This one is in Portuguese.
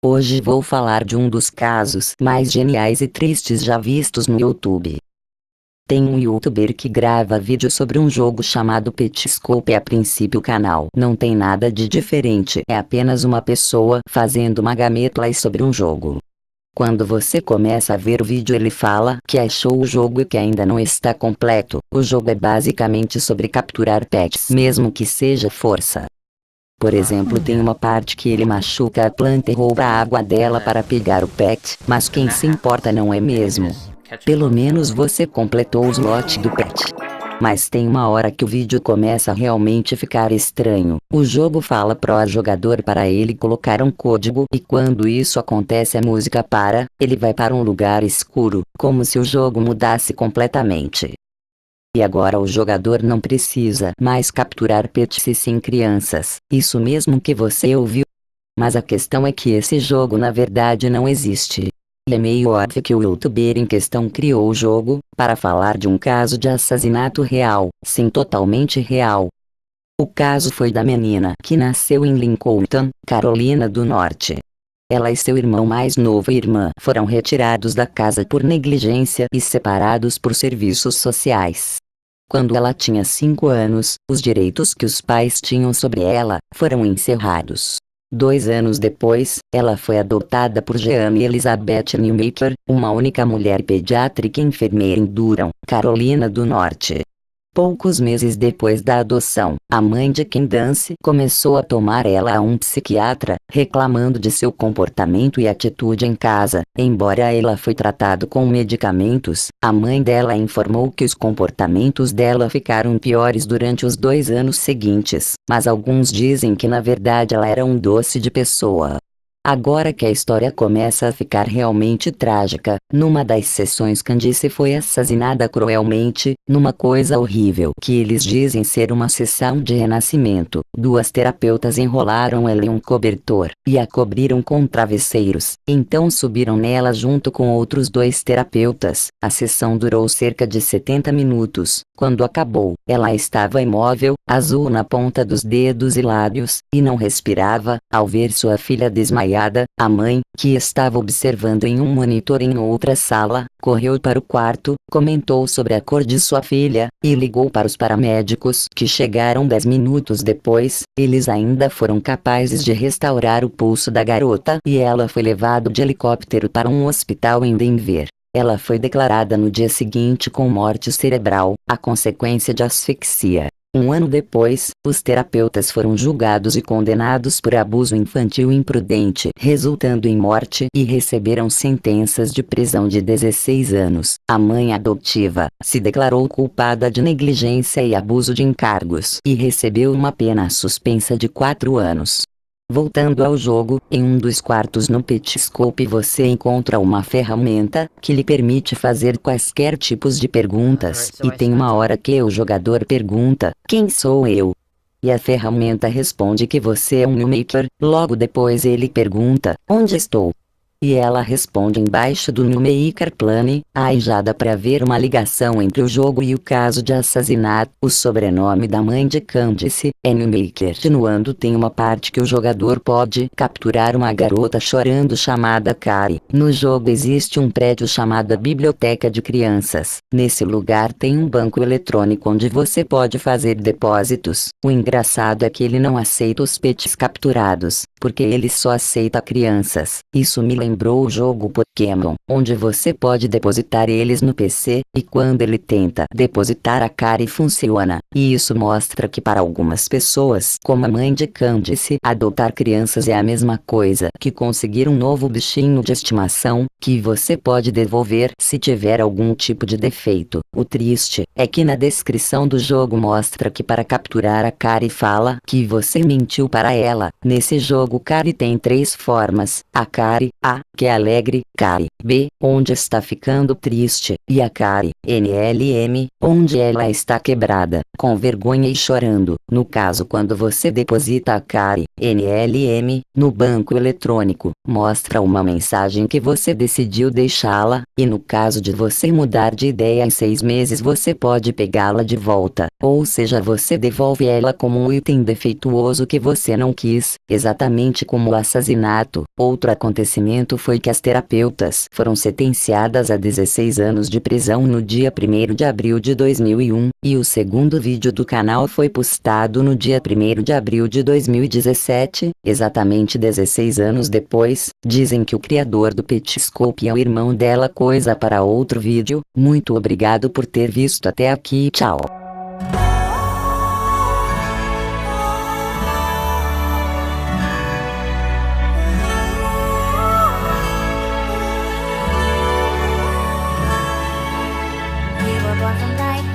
Hoje vou falar de um dos casos mais geniais e tristes já vistos no YouTube. Tem um youtuber que grava vídeo sobre um jogo chamado Petiscope. A princípio o canal não tem nada de diferente, é apenas uma pessoa fazendo uma gameplay sobre um jogo. Quando você começa a ver o vídeo, ele fala que achou o jogo e que ainda não está completo. O jogo é basicamente sobre capturar pets, mesmo que seja força. Por exemplo, tem uma parte que ele machuca a planta e rouba a água dela para pegar o pet, mas quem se importa não é mesmo? Pelo menos você completou o slot do pet. Mas tem uma hora que o vídeo começa a realmente ficar estranho. O jogo fala pro jogador para ele colocar um código e quando isso acontece a música para, ele vai para um lugar escuro, como se o jogo mudasse completamente. E agora o jogador não precisa mais capturar pets e sim crianças. Isso mesmo que você ouviu. Mas a questão é que esse jogo na verdade não existe. E é meio óbvio que o youtuber em questão criou o jogo para falar de um caso de assassinato real, sim, totalmente real. O caso foi da menina que nasceu em Lincoln, Carolina do Norte. Ela e seu irmão mais novo e irmã foram retirados da casa por negligência e separados por serviços sociais. Quando ela tinha 5 anos, os direitos que os pais tinham sobre ela foram encerrados. 2 anos depois, ela foi adotada por Jeanne Elizabeth Newmaker, uma única mulher pediátrica e enfermeira em Durham, Carolina do Norte. Poucos meses depois da adoção, a mãe de Candace começou a tomar ela a um psiquiatra, reclamando de seu comportamento e atitude em casa. Embora ela foi tratado com medicamentos, a mãe dela informou que os comportamentos dela ficaram piores durante os 2 anos seguintes, mas alguns dizem que na verdade ela era um doce de pessoa. Agora que a história começa a ficar realmente trágica, numa das sessões Candice foi assassinada cruelmente, numa coisa horrível que eles dizem ser uma sessão de renascimento. 2 terapeutas enrolaram ela em um cobertor, e a cobriram com travesseiros, então subiram nela junto com outros 2 terapeutas. A sessão durou cerca de 70 minutos. Quando acabou, ela estava imóvel, azul na ponta dos dedos e lábios, e não respirava. Ao ver sua filha desmaiada, a mãe, que estava observando em um monitor em outra sala, correu para o quarto, comentou sobre a cor de sua filha, e ligou para os paramédicos que chegaram 10 minutos depois. Eles ainda foram capazes de restaurar o pulso da garota e ela foi levada de helicóptero para um hospital em Denver. Ela foi declarada no dia seguinte com morte cerebral, a consequência de asfixia. 1 ano depois, os terapeutas foram julgados e condenados por abuso infantil imprudente, resultando em morte, e receberam sentenças de prisão de 16 anos. A mãe adotiva se declarou culpada de negligência e abuso de encargos e recebeu uma pena suspensa de 4 anos. Voltando ao jogo, em um dos quartos no Petiscope você encontra uma ferramenta que lhe permite fazer quaisquer tipos de perguntas, e tem uma hora que o jogador pergunta: "Quem sou eu?" E a ferramenta responde que você é um Newmaker. Logo depois ele pergunta: "Onde estou?" E ela responde embaixo do Newmaker Plane. Aí já dá pra ver uma ligação entre o jogo e o caso de assassinato. O sobrenome da mãe de Candice é Newmaker. Continuando, tem uma parte que o jogador pode capturar uma garota chorando chamada Carrie. No jogo existe um prédio chamado Biblioteca de Crianças. Nesse lugar tem um banco eletrônico onde você pode fazer depósitos. O engraçado é que ele não aceita os pets capturados, porque ele só aceita crianças. Isso me lembrou o jogo Pokémon, onde você pode depositar eles no PC, e quando ele tenta depositar a Carrie funciona. E isso mostra que para algumas pessoas, como a mãe de Candice, adotar crianças é a mesma coisa que conseguir um novo bichinho de estimação, que você pode devolver se tiver algum tipo de defeito. O triste é que na descrição do jogo mostra que para capturar a Carrie fala que você mentiu para ela. Nesse jogo Carrie tem 3 formas: a Carrie, a A. Que é alegre, Kari. B. Onde está ficando triste, e a Kari. NLM. Onde ela está quebrada, com vergonha e chorando. No caso, quando você deposita a Kari. NLM. No banco eletrônico, mostra uma mensagem que você decidiu deixá-la, e no caso de você mudar de ideia em 6 meses você pode pegá-la de volta, ou seja, você devolve ela como um item defeituoso que você não quis, exatamente como o assassinato. Outro acontecimento foi que as terapeutas foram sentenciadas a 16 anos de prisão no dia 1º de abril de 2001, e o segundo vídeo do canal foi postado no dia 1º de abril de 2017, exatamente 16 anos depois. Dizem que o criador do Petiscope é o irmão dela. Coisa para outro vídeo. Muito obrigado por ter visto até aqui. Tchau. We were born from light.